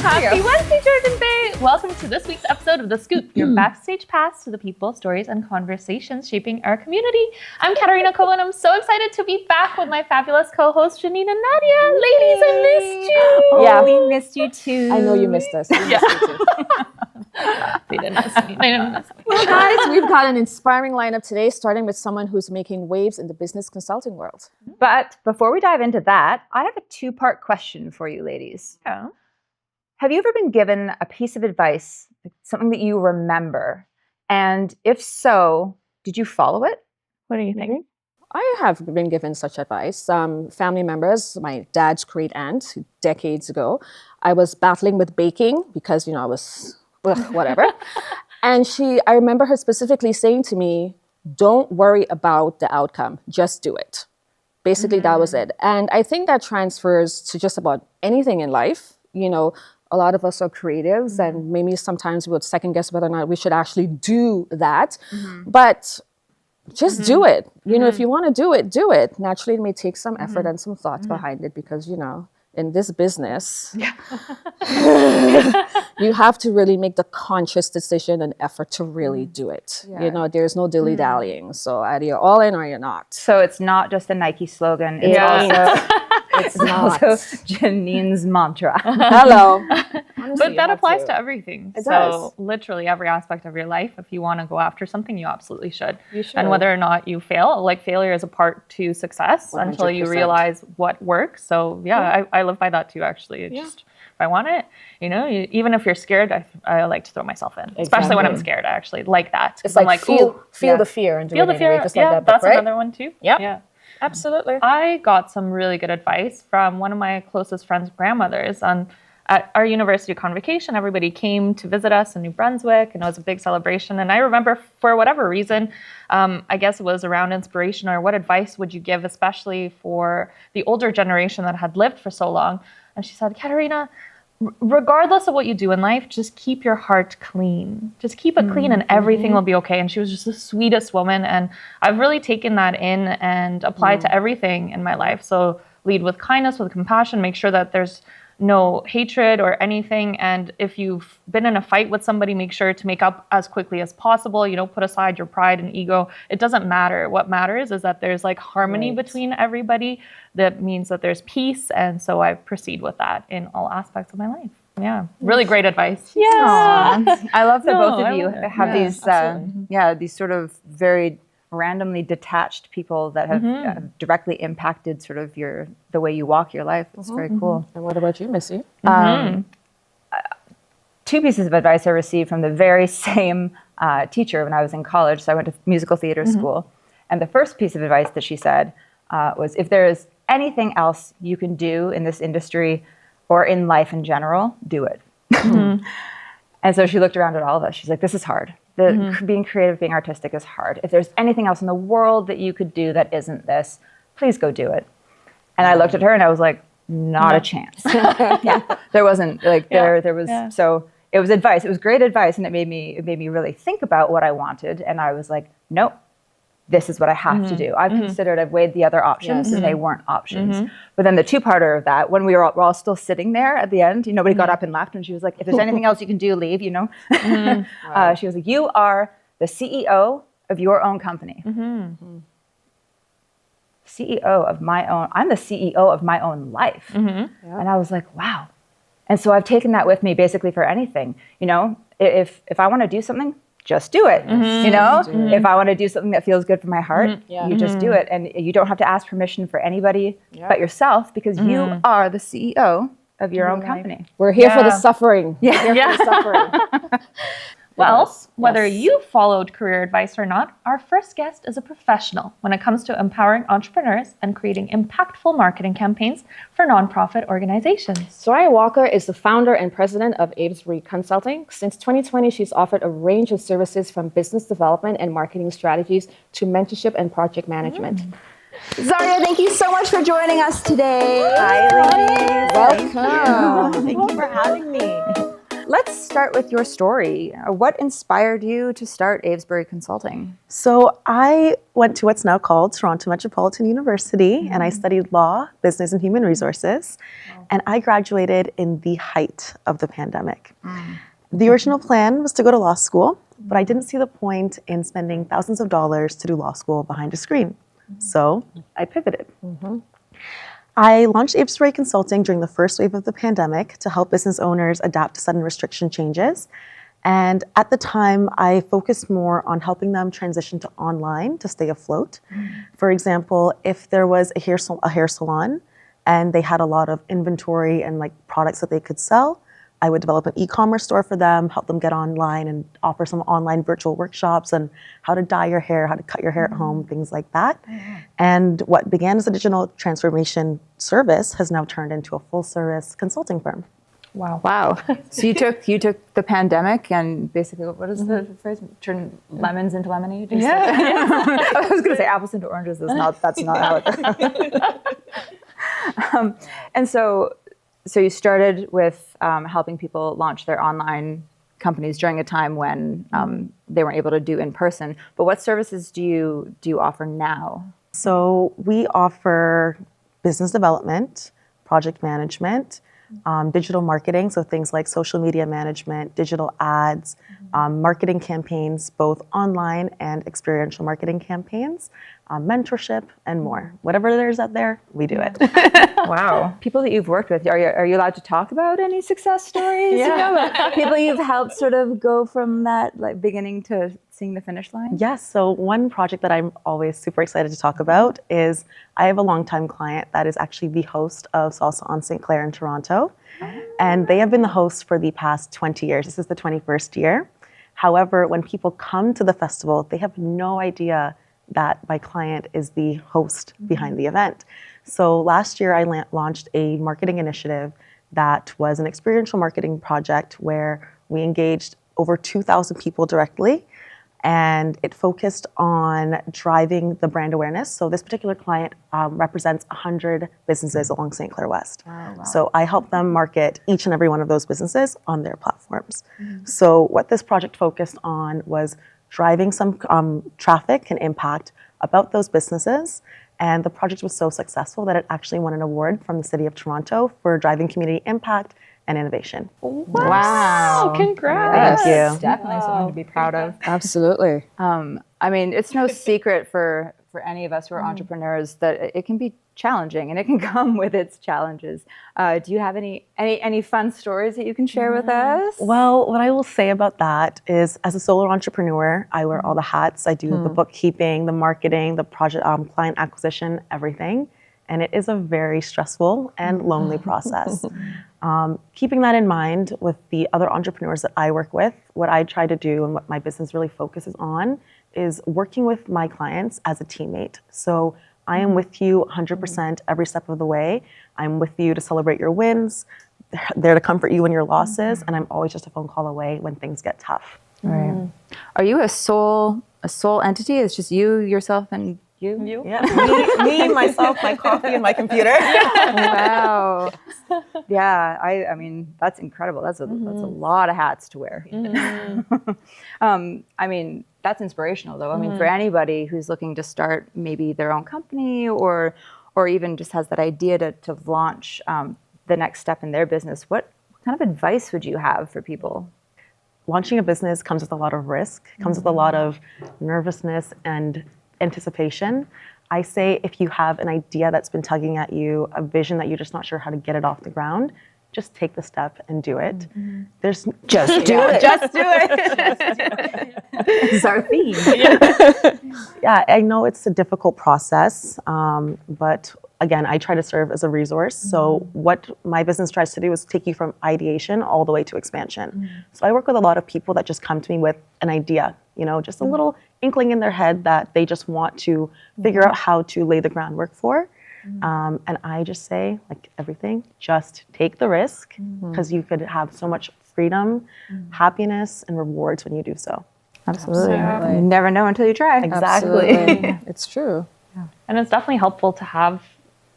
Happy Wednesday, Georgian Bay! Welcome to this week's episode of The Scoop, your backstage pass to the people, stories, and conversations shaping our community. I'm Katerina Pravda, and I'm so excited to be back with my fabulous co-hosts, Janene and Nadia. Ladies, I missed you! Yeah, we missed you too. I know you missed us. We missed you too. They didn't miss me. They didn't miss me. Well, guys, we've got an inspiring lineup today, starting with someone who's making waves in the business consulting world. But before we dive into that, I have a two-part question for you ladies. Yeah. Have you ever been given a piece of advice, something that you remember? And if so, did you follow it? What do you think? I have been given such advice. Family members, my dad's great aunt, decades ago, I was battling with baking because, I was, whatever. And I remember her specifically saying to me, don't worry about the outcome, just do it. Basically, that was it. And I think that transfers to just about anything in life. A lot of us are creatives and maybe sometimes we would second guess whether or not we should actually do that. But just do it. If you want to do it. Naturally, it may take some effort and some thought behind it because, in this business, you have to really make the conscious decision and effort to really do it. Yeah. There's no dilly-dallying. So either you're all in or you're not. So it's not just a Nike slogan. It's also Janene's mantra. Hello. Honestly, But that applies to everything. It so does. literally every aspect of your life, if you want to go after something, you absolutely should. You should. And whether or not you fail, like failure is a part to success until you 100%. realize what works. So I live by that too, actually. It's just, if I want it, even if you're scared, I like to throw myself in. Especially when I'm scared, I actually like that. It's like feel the fear and do feel it the fear. anyway, just like that book, That's right? another one too. Yep. Yeah. Absolutely. I got some really good advice from one of my closest friends' grandmothers. At our university convocation, everybody came to visit us in New Brunswick, and it was a big celebration. And I remember, for whatever reason, I guess it was around inspiration, or what advice would you give, especially for the older generation that had lived for so long? And she said, Katerina, regardless of what you do in life, just keep your heart clean. Just keep it clean and everything will be okay. And she was just the sweetest woman. And I've really taken that in and applied to everything in my life. So lead with kindness, with compassion, make sure that there's no hatred or anything. And if you've been in a fight with somebody, make sure to make up as quickly as possible. Put aside your pride and ego. It doesn't matter. What matters is that there's harmony between everybody. That means that there's peace. And so I proceed with that in all aspects of my life. Yeah. Really great advice. Yeah. I love that both I of you love it. have Yeah, these sort of very randomly detached people that have directly impacted sort of the way you walk your life. It's very cool. And what about you, Missy? Two pieces of advice I received from the very same teacher when I was in college. So I went to musical theater school. And the first piece of advice that she said was, if there is anything else you can do in this industry or in life in general, do it. And so she looked around at all of us. She's like, this is hard. Being creative, being artistic is hard. If there's anything else in the world that you could do that isn't this, please go do it. And I looked at her and I was like, not a chance. There wasn't there was, so it was advice. It was great advice. And it made me really think about what I wanted. And I was like, nope, this is what I have to do. I've weighed the other options and they weren't options. But then the two-parter of that, when we're all still sitting there at the end, nobody got up and left, and she was like, if there's anything else you can do, leave, Wow. She was like, you are the CEO of your own company. CEO of my own, I'm the CEO of my own life. And I was like, wow. And so I've taken that with me basically for anything. If I want to do something, just do it. If I want to do something that feels good for my heart, you just do it. And you don't have to ask permission for anybody but yourself, because you are the CEO of your own company. We're here for the suffering. We're here for the suffering. Well, whether you followed career advice or not, our first guest is a professional when it comes to empowering entrepreneurs and creating impactful marketing campaigns for nonprofit organizations. Zariah Walker is the founder and president of Avesbury Consulting. Since 2020, she's offered a range of services from business development and marketing strategies to mentorship and project management. Zariah, thank you so much for joining us today. Hi, ladies. Welcome. Thank you for having me. let's start with your story. What inspired you to start Avesbury Consulting? So I went to what's now called Toronto Metropolitan University, and I studied law, business, and human resources. And I graduated in the height of the pandemic. The original plan was to go to law school, but I didn't see the point in spending thousands of dollars to do law school behind a screen. So I pivoted. I launched Avesbury Consulting during the first wave of the pandemic to help business owners adapt to sudden restriction changes. And at the time, I focused more on helping them transition to online to stay afloat. For example, if there was a hair salon and they had a lot of inventory and like products that they could sell, I would develop an e-commerce store for them, help them get online and offer some online virtual workshops on how to dye your hair, how to cut your hair at home, things like that. And what began as a digital transformation service has now turned into a full service consulting firm. Wow. So you took the pandemic and basically, what is the phrase? Turn lemons into lemonade? I was going to say apples into oranges. That's not how it and so you started with helping people launch their online companies during a time when they weren't able to do in person. But what services do you offer now? So we offer business development, project management, digital marketing, so things like social media management, digital ads, marketing campaigns, both online and experiential marketing campaigns, mentorship, and more. Whatever there is out there, we do it. Wow. People that you've worked with, are you allowed to talk about any success stories? Yeah. People you've helped sort of go from that like beginning to seeing the finish line? Yes. So one project that I'm always super excited to talk about is I have a longtime client that is actually the host of Salsa on St. Clair in Toronto. And they have been the host for the past 20 years. This is the 21st year. However, when people come to the festival, they have no idea that my client is the host behind the event. So last year, I launched a marketing initiative that was an experiential marketing project where we engaged over 2,000 people directly, and it focused on driving the brand awareness. So this particular client represents 100 businesses along St. Clair West. Wow. So I help them market each and every one of those businesses on their platforms. So what this project focused on was driving some traffic and impact about those businesses. And the project was so successful that it actually won an award from the City of Toronto for driving community impact and innovation. Wow. Congrats. Thank you. It's definitely something to be proud of. Absolutely. I mean, it's no secret for any of us who are entrepreneurs that it can be challenging and it can come with its challenges. Do you have any fun stories that you can share with us? Well, what I will say about that is as a solo entrepreneur, I wear all the hats. I do the bookkeeping, the marketing, the project, client acquisition, everything. And it is a very stressful and lonely process. Keeping that in mind with the other entrepreneurs that I work with, what I try to do and what my business really focuses on is working with my clients as a teammate. So I am with you 100% every step of the way. I'm with you to celebrate your wins, there to comfort you in your losses, and I'm always just a phone call away when things get tough. Right. Are you a sole entity? It's just you, yourself, and you? Yeah, me, myself, my coffee, and my computer. Wow. Yeah, I mean, that's incredible. That's a lot of hats to wear. I mean, that's inspirational, though. I mean, for anybody who's looking to start maybe their own company or even just has that idea to launch the next step in their business, what kind of advice would you have for people? Launching a business comes with a lot of risk, comes with a lot of nervousness and anticipation. I say if you have an idea that's been tugging at you, a vision that you're just not sure how to get it off the ground, just take the step and do it. There's Just do it. Just do it. This is our theme. Yeah, I know it's a difficult process, but again, I try to serve as a resource. So what my business tries to do is take you from ideation all the way to expansion. So I work with a lot of people that just come to me with an idea, just a little inkling in their head that they just want to figure out how to lay the groundwork for. And I just say, like everything, just take the risk because you could have so much freedom, happiness, and rewards when you do so. Absolutely. You never know until you try. Exactly. Absolutely. It's true. And it's definitely helpful to have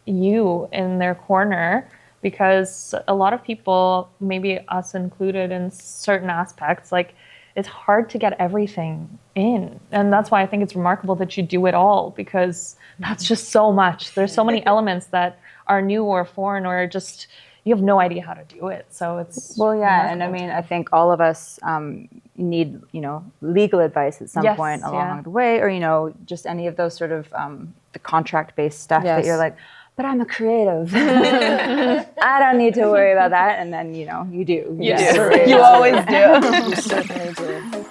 you in their corner because a lot of people, maybe us included in certain aspects, like it's hard to get everything in. And that's why I think it's remarkable that you do it all, because that's just so much. There's so many elements that are new or foreign, or just you have no idea how to do it. So it's And I mean, I think all of us need, legal advice at some point along the way, or, just any of those sort of the contract-based stuff that you're like, but I'm a creative. I don't need to worry about that. And then, you do. You always do. You certainly do.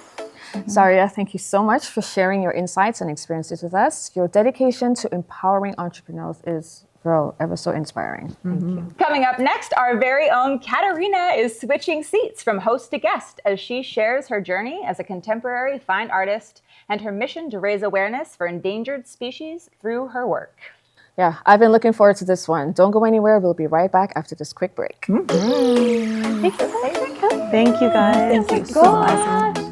Zariah, thank you so much for sharing your insights and experiences with us. Your dedication to empowering entrepreneurs is, girl, ever so inspiring. Thank you. Coming up next, our very own Katerina is switching seats from host to guest as she shares her journey as a contemporary fine artist and her mission to raise awareness for endangered species through her work. Yeah, I've been looking forward to this one. Don't go anywhere. We'll be right back after this quick break. Thank you. Thank you, guys. Thank you so much.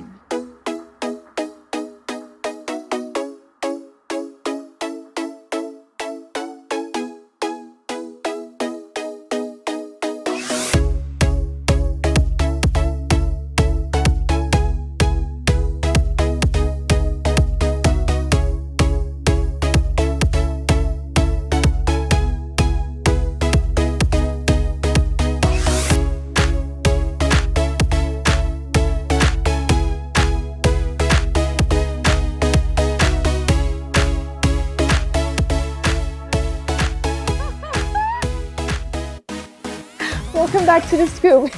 Welcome back to the Scoop.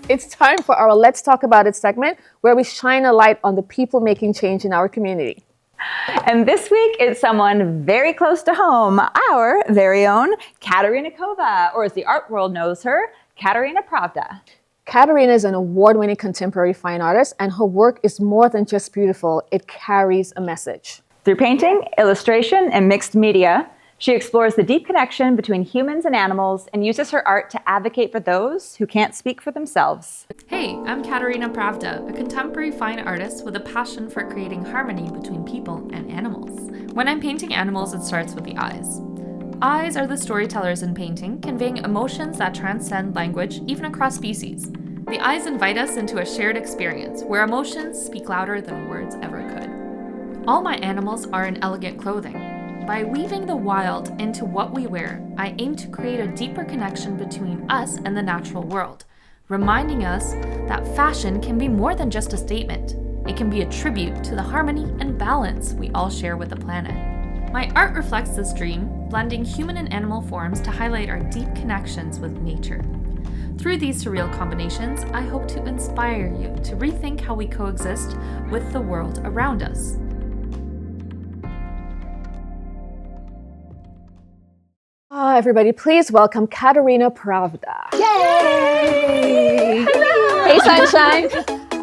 It's time for our Let's Talk About It segment, where we shine a light on the people making change in our community. And this week, it's someone very close to home, our very own Katerina Kova, or as the art world knows her, Katerina Pravda. Katerina is an award-winning contemporary fine artist, and her work is more than just beautiful. It carries a message. Through painting, illustration, and mixed media, she explores the deep connection between humans and animals and uses her art to advocate for those who can't speak for themselves. Hey, I'm Katerina Pravda, a contemporary fine artist with a passion for creating harmony between people and animals. When I'm painting animals, it starts with the eyes. Eyes are the storytellers in painting, conveying emotions that transcend language, even across species. The eyes invite us into a shared experience where emotions speak louder than words ever could. All my animals are in elegant clothing. By weaving the wild into what we wear, I aim to create a deeper connection between us and the natural world, reminding us that fashion can be more than just a statement. It can be a tribute to the harmony and balance we all share with the planet. My art reflects this dream, blending human and animal forms to highlight our deep connections with nature. Through these surreal combinations, I hope to inspire you to rethink how we coexist with the world around us. Everybody, please welcome Katerina Pravda. Yay! Hello. Hey, sunshine.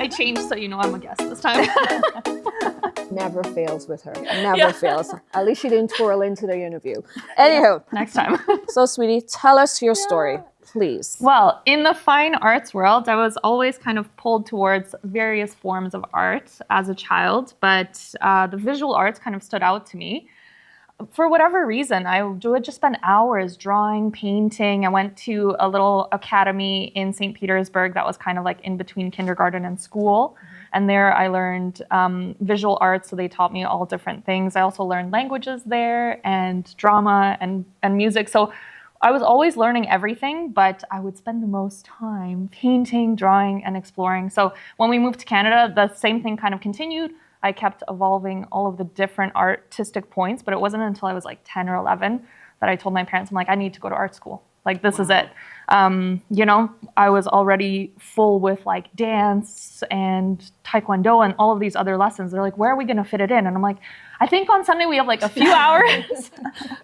I changed so you know I'm a guest this time. Never fails with her. Never fails. At least she didn't twirl into the interview. Anywho. Next time. So, sweetie, tell us your story, please. Well, in the fine arts world, I was always kind of pulled towards various forms of art as a child, but the visual arts kind of stood out to me. For whatever reason, I would just spend hours drawing, painting. I went to a little academy in St. Petersburg that was kind of like in between kindergarten and school. And there I learned visual arts, so they taught me all different things. I also learned languages there and drama and music. So I was always learning everything, but I would spend the most time painting, drawing, and exploring. So when we moved to Canada, the same thing kind of continued. I kept evolving all of the different artistic points, but it wasn't until I was like 10 or 11 that I told my parents, I'm like, I need to go to art school. Like, this is it. I was already full with like dance and taekwondo and all of these other lessons. They're like, where are we going to fit it in? And I'm like, I think on Sunday we have like a few hours.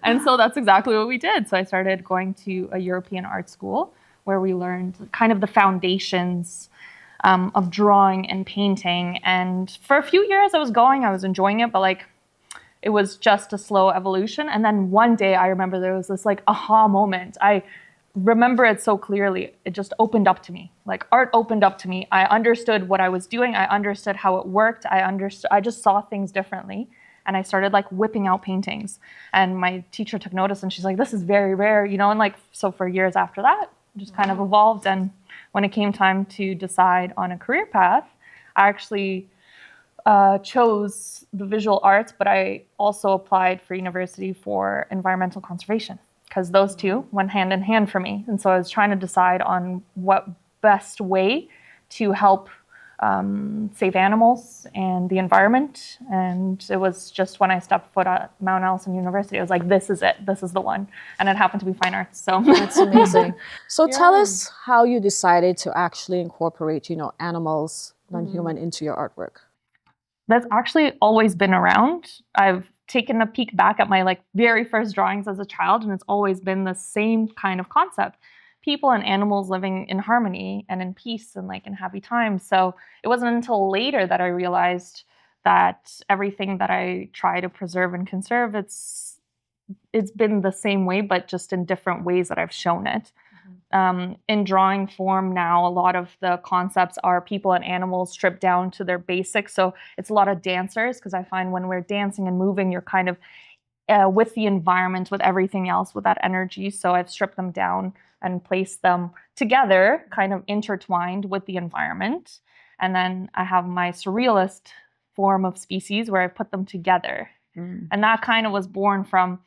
And so that's exactly what we did. So I started going to a European art school where we learned kind of the foundations of drawing and painting. And for a few years I was enjoying it, but like it was just a slow evolution. And then one day I remember there was this like aha moment. I remember it so clearly. It just opened up to me. Like art opened up to me. I understood what I was doing. I understood how it worked. I just saw things differently. And I started like whipping out paintings. And my teacher took notice and she's like, this is very rare, and like, so for years after that, just kind of evolved. And when it came time to decide on a career path, I actually chose the visual arts, but I also applied for university for environmental conservation because those two went hand in hand for me. And so I was trying to decide on what best way to help save animals and the environment. And it was just when I stepped foot at Mount Allison University, I was like, this is it. This is the one. And it happened to be fine arts. So That's amazing. So tell us how you decided to actually incorporate, animals, non-human, into your artwork. That's actually always been around. I've taken a peek back at my very first drawings as a child, and it's always been the same kind of concept. People and animals living in harmony and in peace and in happy times. So it wasn't until later that I realized that everything that I try to preserve and conserve, it's been the same way, but just in different ways that I've shown it. In drawing form now, a lot of the concepts are people and animals stripped down to their basics. So it's a lot of dancers, because I find when we're dancing and moving, you're kind of with the environment, with everything else, with that energy. So I've stripped them down and placed them together, kind of intertwined with the environment. And then I have my surrealist form of species where I put them together. And that kind of was born from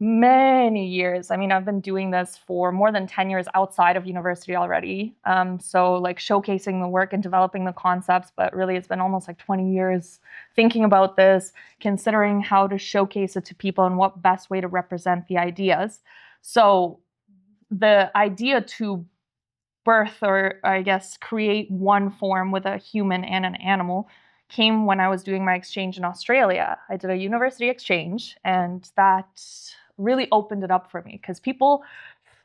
many years. I mean, I've been doing this for more than 10 years outside of university already. So showcasing the work and developing the concepts, but really it's been almost 20 years thinking about this, considering how to showcase it to people and what best way to represent the ideas. So the idea to birth, or I guess create one form with a human and an animal, came when I was doing my exchange in Australia. I did a university exchange, and that really opened it up for me because people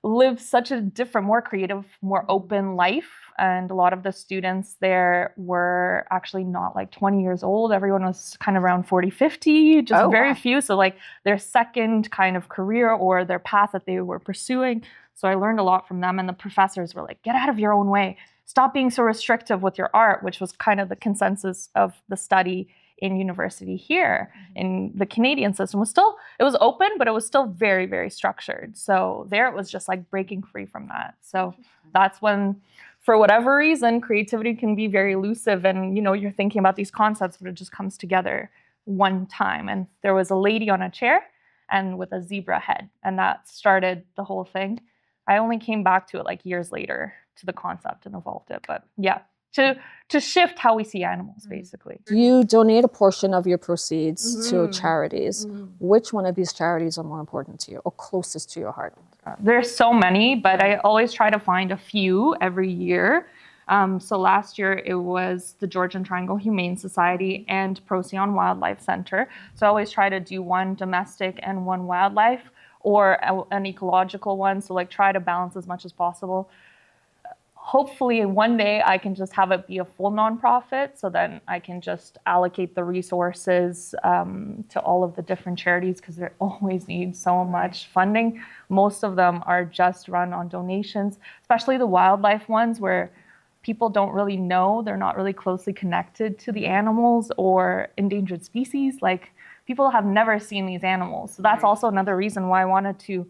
live such a different, more creative, more open life. And a lot of the students there were actually not 20 years old. Everyone was kind of around 40, 50, just very few. So their second kind of career or their path that they were pursuing. So I learned a lot from them. And the professors were like, get out of your own way. Stop being so restrictive with your art, which was kind of the consensus of the study in university here. In the Canadian system it was open, but it was still very, very structured. So there it was just breaking free from that. So that's when, for whatever reason, creativity can be very elusive, and you're thinking about these concepts, but it just comes together one time. And there was a lady on a chair and with a zebra head, and that started the whole thing. I only came back to it years later to the concept and evolved it. But yeah, to shift how we see animals, basically. You donate a portion of your proceeds to charities. Which one of these charities are more important to you or closest to your heart? There's so many, but I always try to find a few every year. So last year it was the Georgian Triangle Humane Society and Procyon Wildlife Center. So I always try to do one domestic and one wildlife, or an ecological one. So try to balance as much as possible. Hopefully one day I can just have it be a full nonprofit, so then I can just allocate the resources to all of the different charities, because they always need so much funding. Most of them are just run on donations, especially the wildlife ones where people don't really know, they're not really closely connected to the animals or endangered species. People have never seen these animals. So that's also another reason why I wanted to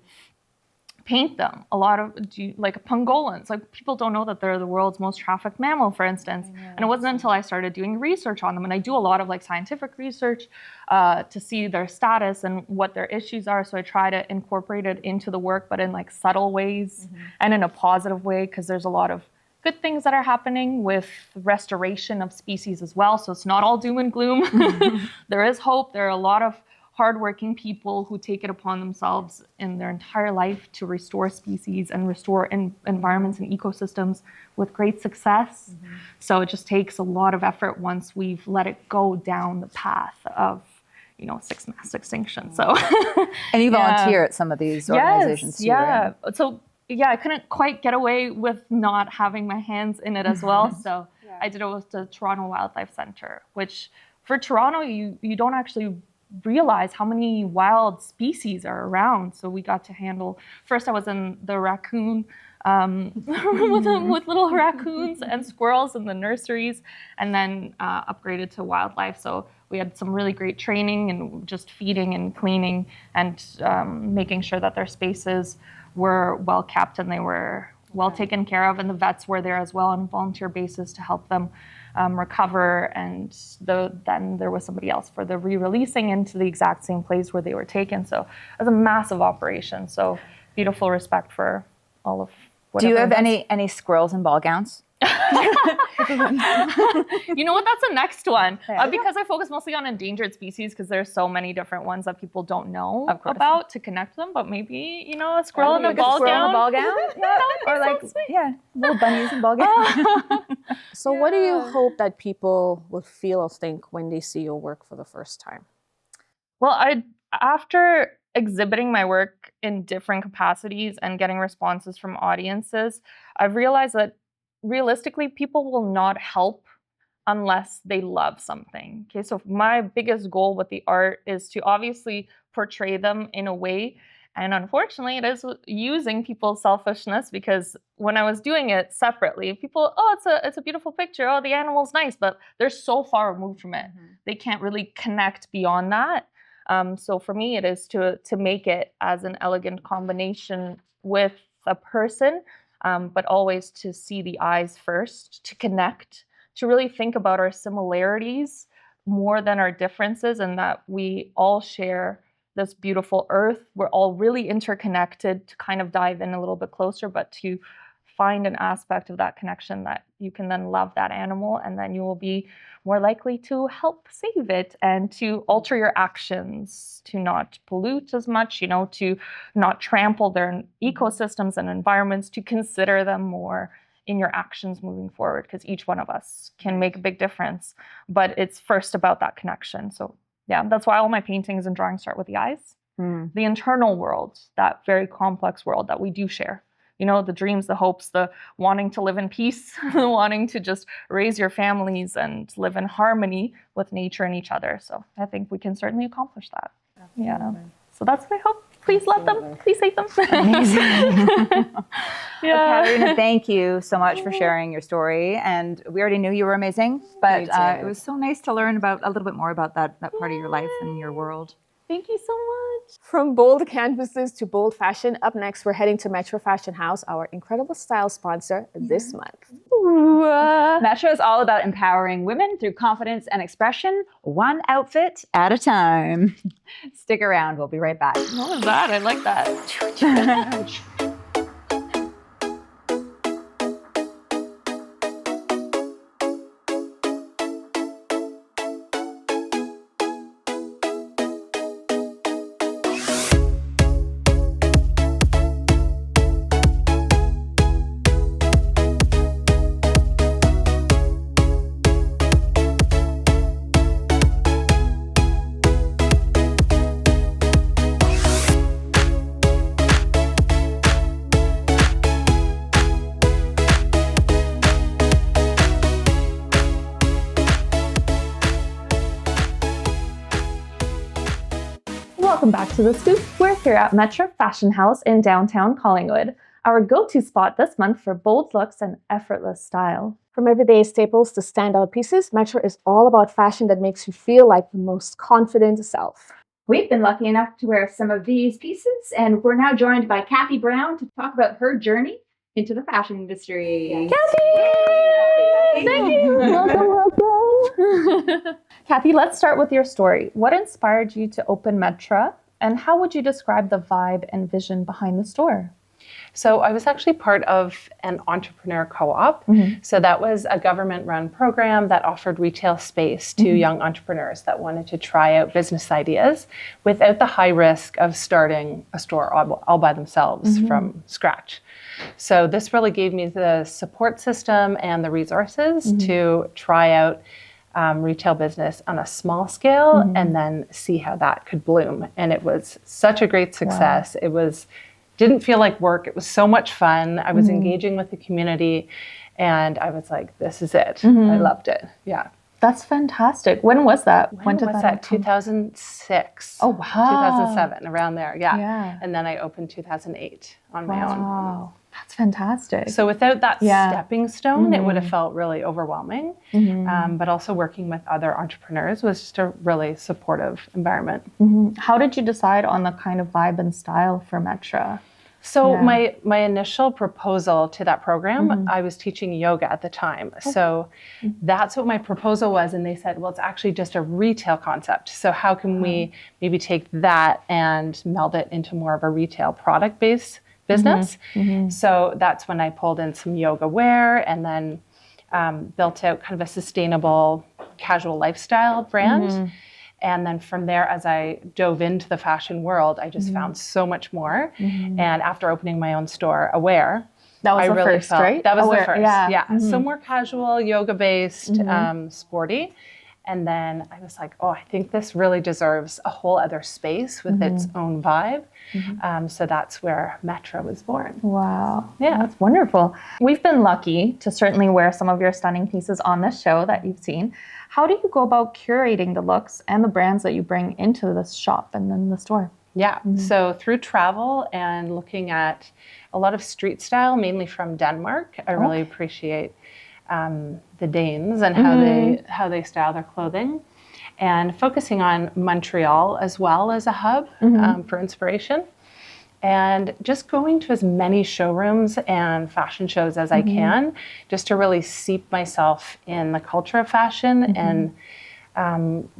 paint them. A lot of pangolins, people don't know that they're the world's most trafficked mammal, for instance. And it wasn't until I started doing research on them, and I do a lot of scientific research to see their status and what their issues are. So I try to incorporate it into the work, but in subtle ways and in a positive way, because there's a lot of good things that are happening with restoration of species as well. So it's not all doom and gloom. There is hope. There are a lot of hardworking people who take it upon themselves in their entire life to restore species and restore environments and ecosystems with great success. So it just takes a lot of effort once we've let it go down the path of 6 mass extinctions. So And you volunteer at some of these organizations too, right? So I couldn't quite get away with not having my hands in it as well. So I did it with the Toronto Wildlife Center, which for Toronto, you don't actually realize how many wild species are around. So we got to handle, first I was in the raccoon with little raccoons and squirrels in the nurseries, and then upgraded to wildlife. So we had some really great training and just feeding and cleaning and making sure that their spaces were well kept and they were well taken care of, and the vets were there as well on a volunteer basis to help them recover. And then there was somebody else for the re-releasing into the exact same place where they were taken. So it was a massive operation. So beautiful respect for all of. Do you have any squirrels in ball gowns? You know what? That's the next one. Because I focus mostly on endangered species, because there's so many different ones that people don't know about to connect them. But maybe, a squirrel in a ball gown. Yeah. Or like, little bunnies in ball gowns. So what do you hope that people will feel or think when they see your work for the first time? Well, after exhibiting my work in different capacities and getting responses from audiences, I've realized that realistically, people will not help unless they love something. Okay, so my biggest goal with the art is to obviously portray them in a way. And unfortunately, it is using people's selfishness, because when I was doing it separately, people, it's a beautiful picture. Oh, the animal's nice, but they're so far removed from it. Mm-hmm. They can't really connect beyond that. So for me, it is to make it as an elegant combination with a person, but always to see the eyes first, to connect, to really think about our similarities more than our differences, and that we all share this beautiful earth. We're all really interconnected, to kind of dive in a little bit closer, but to find an aspect of that connection that you can then love that animal, and then you will be more likely to help save it and to alter your actions, to not pollute as much, to not trample their ecosystems and environments, to consider them more in your actions moving forward, because each one of us can make a big difference. But it's first about that connection. So yeah, that's why all my paintings and drawings start with the eyes. The internal world, that very complex world that we do share. The dreams, the hopes, the wanting to live in peace, wanting to just raise your families and live in harmony with nature and each other. So I think we can certainly accomplish that. Absolutely. Yeah. So that's my hope. Please love them. Please save them. Amazing. Well, Katerina, thank you so much for sharing your story. And we already knew you were amazing, but it was so nice to learn about a little bit more about that part of your life and your world. Thank you so much. From bold canvases to bold fashion, up next, we're heading to Metra Fashion House, our incredible style sponsor this month. Metra is all about empowering women through confidence and expression, one outfit at a time. Stick around. We'll be right back. What was that? I like that. Welcome back to The Scoop. We're here at Metra Fashion House in downtown Collingwood, our go-to spot this month for bold looks and effortless style. From everyday staples to standout pieces, Metra is all about fashion that makes you feel like the most confident self. We've been lucky enough to wear some of these pieces, and we're now joined by Cathy Brown to talk about her journey into the fashion industry. Cathy! Thank you! Welcome. Cathy, let's start with your story. What inspired you to open Metra, and how would you describe the vibe and vision behind the store? So I was actually part of an entrepreneur co-op. So that was a government-run program that offered retail space to young entrepreneurs that wanted to try out business ideas without the high risk of starting a store all by themselves from scratch. So this really gave me the support system and the resources to try out retail business on a small scale and then see how that could bloom. And it was such a great success. Wow. Didn't feel like work. It was so much fun. I was engaging with the community, and I was like, this is it. I loved it. Yeah. That's fantastic. When was that? When did that 2006. Oh, wow. 2007, around there. Yeah. And then I opened 2008 on my own. Wow. That's fantastic. So without that stepping stone, it would have felt really overwhelming. But also working with other entrepreneurs was just a really supportive environment. How did you decide on the kind of vibe and style for Metra? So Yeah. my initial proposal to that program, I was teaching yoga at the time. So that's what my proposal was. And they said, well, it's actually just a retail concept. So how can we maybe take that and meld it into more of a retail product-based business? So that's when I pulled in some yoga wear and then built out kind of a sustainable casual lifestyle brand. And then from there, as I dove into the fashion world, I just found so much more. And after opening my own store, Aware, That was I the really first, felt right? that was Aware, the first. yeah. Yeah. So more casual, yoga-based, sporty. And then I was like, oh, I think this really deserves a whole other space with its own vibe. So that's where Metra was born. Wow. Yeah. That's wonderful. We've been lucky to certainly wear some of your stunning pieces on this show that you've seen. How do you go about curating the looks and the brands that you bring into this shop and then the store? Yeah. So through travel and looking at a lot of street style, mainly from Denmark, I really appreciate the Danes and how they style their clothing, and focusing on Montreal as well as a hub for inspiration, and just going to as many showrooms and fashion shows as I can, just to really seep myself in the culture of fashion and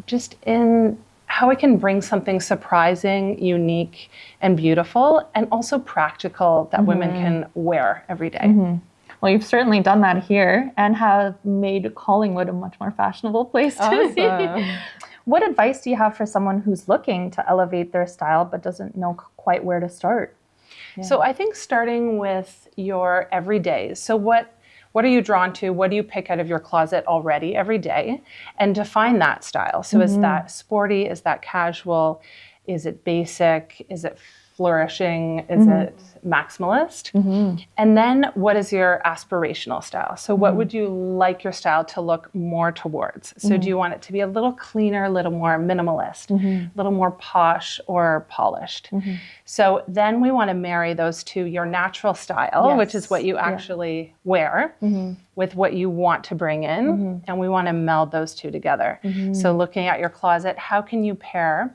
just in how I can bring something surprising, unique, and beautiful, and also practical that women can wear every day. Well, you've certainly done that here and have made Collingwood a much more fashionable place to be. What advice do you have for someone who's looking to elevate their style but doesn't know quite where to start? So I think starting with your everydays. So what are you drawn to? What do you pick out of your closet already every day? And define that style. So is that sporty? Is that casual? Is it basic? Is it flourishing? Is it maximalist? And then what is your aspirational style? So what would you like your style to look more towards? So do you want it to be a little cleaner, a little more minimalist, a little more posh or polished? So then we want to marry those to your natural style, which is what you actually wear, with what you want to bring in. And we want to meld those two together. So looking at your closet, how can you pair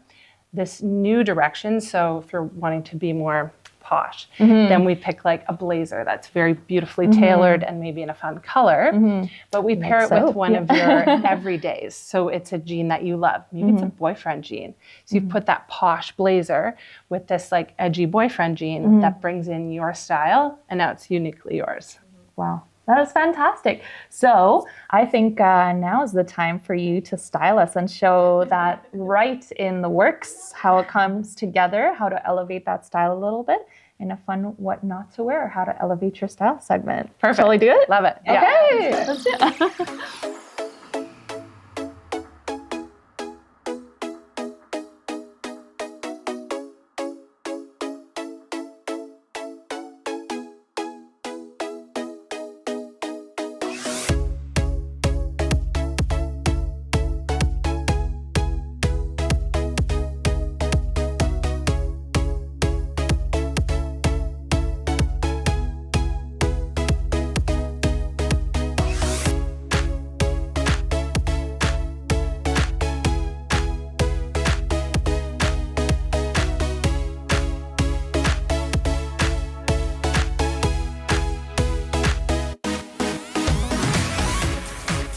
this new direction? So if you're wanting to be more posh, then we pick like a blazer that's very beautifully tailored and maybe in a fun color, but we pair it with one of your everydays. So it's a jean that you love. Maybe it's a boyfriend jean. So you put that posh blazer with this like edgy boyfriend jean that brings in your style, and now it's uniquely yours. Wow. That is fantastic. So I think now is the time for you to style us and show that right in the works, how it comes together, how to elevate that style a little bit in a fun what not to wear, how to elevate your style segment. Perfect. Shall we do it? Love it. Yeah. Okay, let's do it.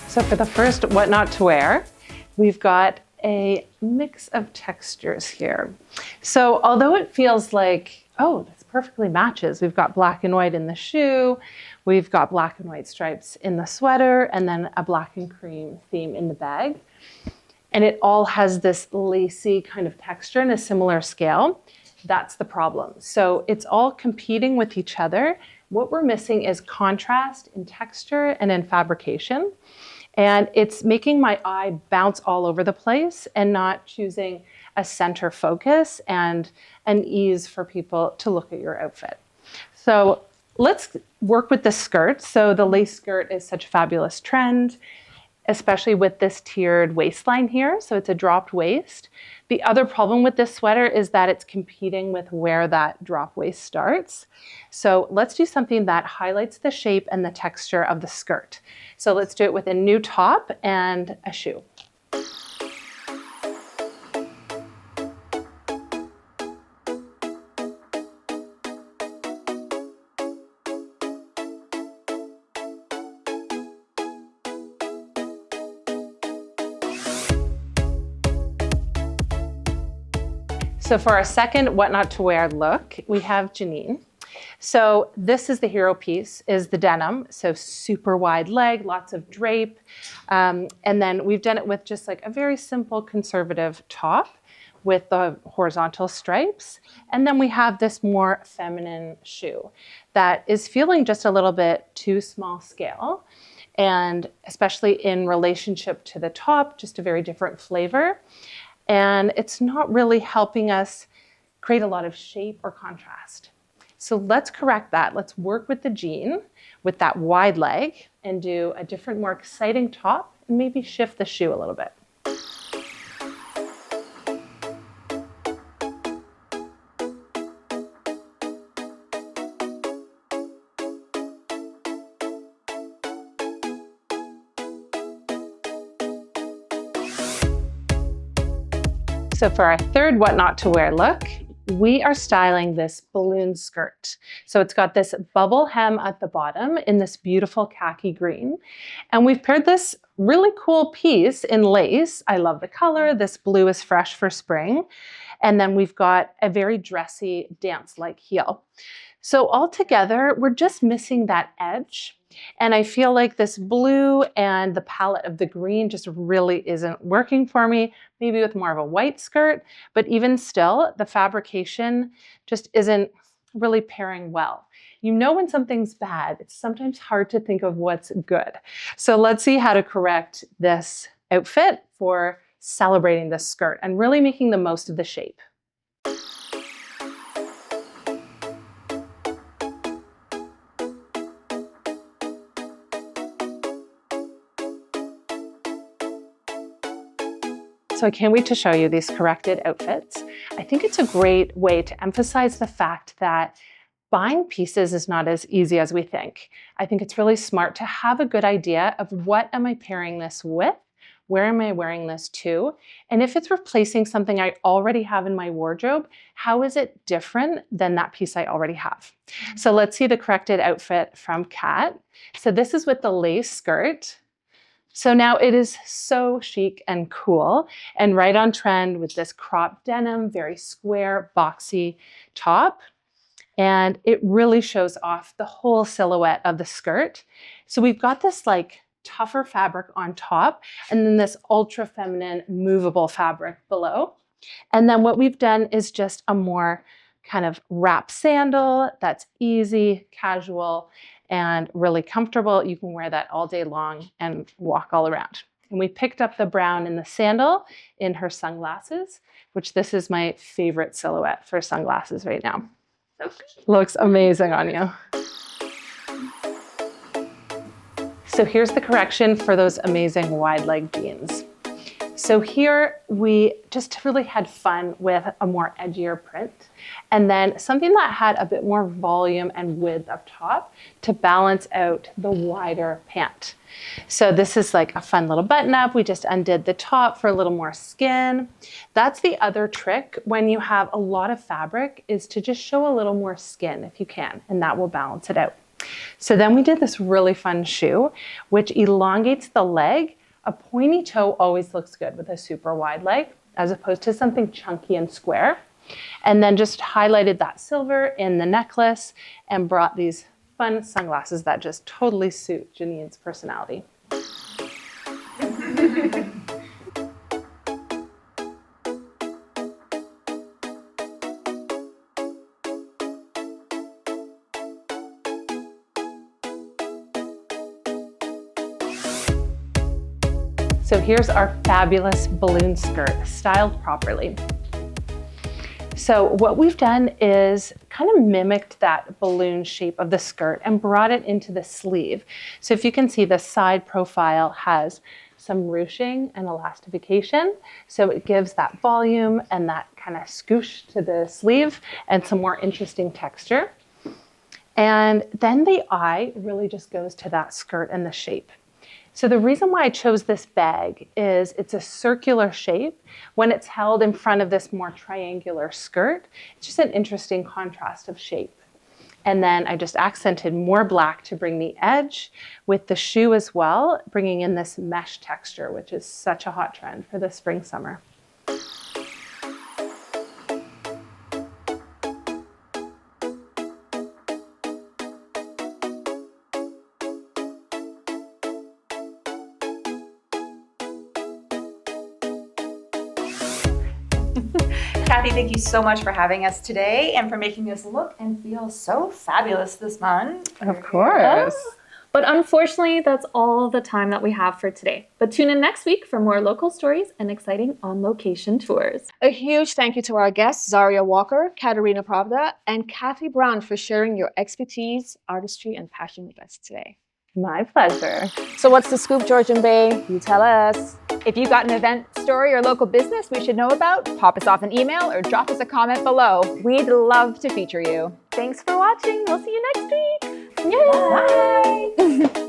So for the first what not to wear, we've got a mix of textures here. So although it feels like, oh, this perfectly matches, we've got black and white in the shoe, we've got black and white stripes in the sweater, and then a black and cream theme in the bag. And it all has this lacy kind of texture and a similar scale. That's the problem. So it's all competing with each other. What we're missing is contrast in texture and in fabrication. And it's making my eye bounce all over the place and not choosing a center focus and an ease for people to look at your outfit. So let's work with the skirt. So the lace skirt is such a fabulous trend, especially with this tiered waistline here. So it's a dropped waist. The other problem with this sweater is that it's competing with where that drop waist starts. So let's do something that highlights the shape and the texture of the skirt. So let's do it with a new top and a shoe. So for our second what not to wear look, we have Janene. So this is the hero piece, is the denim. So super wide leg, lots of drape. And then we've done it with just like a very simple conservative top with the horizontal stripes. And then we have this more feminine shoe that is feeling just a little bit too small scale. And especially in relationship to the top, just a very different flavor. And it's not really helping us create a lot of shape or contrast. So let's correct that. Let's work with the jean with that wide leg and do a different, more exciting top and maybe shift the shoe a little bit. So for our third what not to wear look, we are styling this balloon skirt. So it's got this bubble hem at the bottom in this beautiful khaki green. And we've paired this really cool piece in lace. I love the color. This blue is fresh for spring. And then we've got a very dressy dance-like heel. So altogether, we're just missing that edge. And I feel like this blue and the palette of the green just really isn't working for me, maybe with more of a white skirt, but even still, the fabrication just isn't really pairing well. You know when something's bad, it's sometimes hard to think of what's good. So let's see how to correct this outfit for celebrating this skirt and really making the most of the shape. So I can't wait to show you these corrected outfits. I think it's a great way to emphasize the fact that buying pieces is not as easy as we think. I think it's really smart to have a good idea of what am I pairing this with, where am I wearing this to, and if it's replacing something I already have in my wardrobe, how is it different than that piece I already have? So let's see the corrected outfit from Kat. So this is with the lace skirt. So now it is so chic and cool and right on trend with this crop denim, very square, boxy top. And it really shows off the whole silhouette of the skirt. So we've got this like tougher fabric on top and then this ultra feminine movable fabric below. And then what we've done is just a more kind of wrap sandal that's easy, casual, and really comfortable. You can wear that all day long and walk all around. And we picked up the brown in the sandal in her sunglasses, which this is my favorite silhouette for sunglasses right now. Looks amazing on you. So here's the correction for those amazing wide leg jeans. So here we just really had fun with a more edgier print and then something that had a bit more volume and width up top to balance out the wider pant. So this is like a fun little button up. We just undid the top for a little more skin. That's the other trick when you have a lot of fabric is to just show a little more skin if you can, and that will balance it out. So then we did this really fun shoe, which elongates the leg. A pointy toe always looks good with a super wide leg, as opposed to something chunky and square. And then just highlighted that silver in the necklace and brought these fun sunglasses that just totally suit Janene's personality. So here's our fabulous balloon skirt, styled properly. So what we've done is kind of mimicked that balloon shape of the skirt and brought it into the sleeve. So if you can see, the side profile has some ruching and elastification. So it gives that volume and that kind of scoosh to the sleeve and some more interesting texture. And then the eye really just goes to that skirt and the shape. So the reason why I chose this bag is it's a circular shape. When it's held in front of this more triangular skirt, it's just an interesting contrast of shape. And then I just accented more black to bring the edge with the shoe as well, bringing in this mesh texture, which is such a hot trend for the spring, summer. Cathy, thank you so much for having us today and for making us look and feel so fabulous this month. Of course. But unfortunately, that's all the time that we have for today. But tune in next week for more local stories and exciting on-location tours. A huge thank you to our guests, Zariah Walker, Katerina Pravda, and Cathy Brown for sharing your expertise, artistry, and passion with us today. My pleasure. So what's the Scoop Georgian Bay? You tell us. If you've got an event, story, or local business we should know about, pop us off an email or drop us a comment below. We'd love to feature you. Thanks for watching. We'll see you next week. Bye.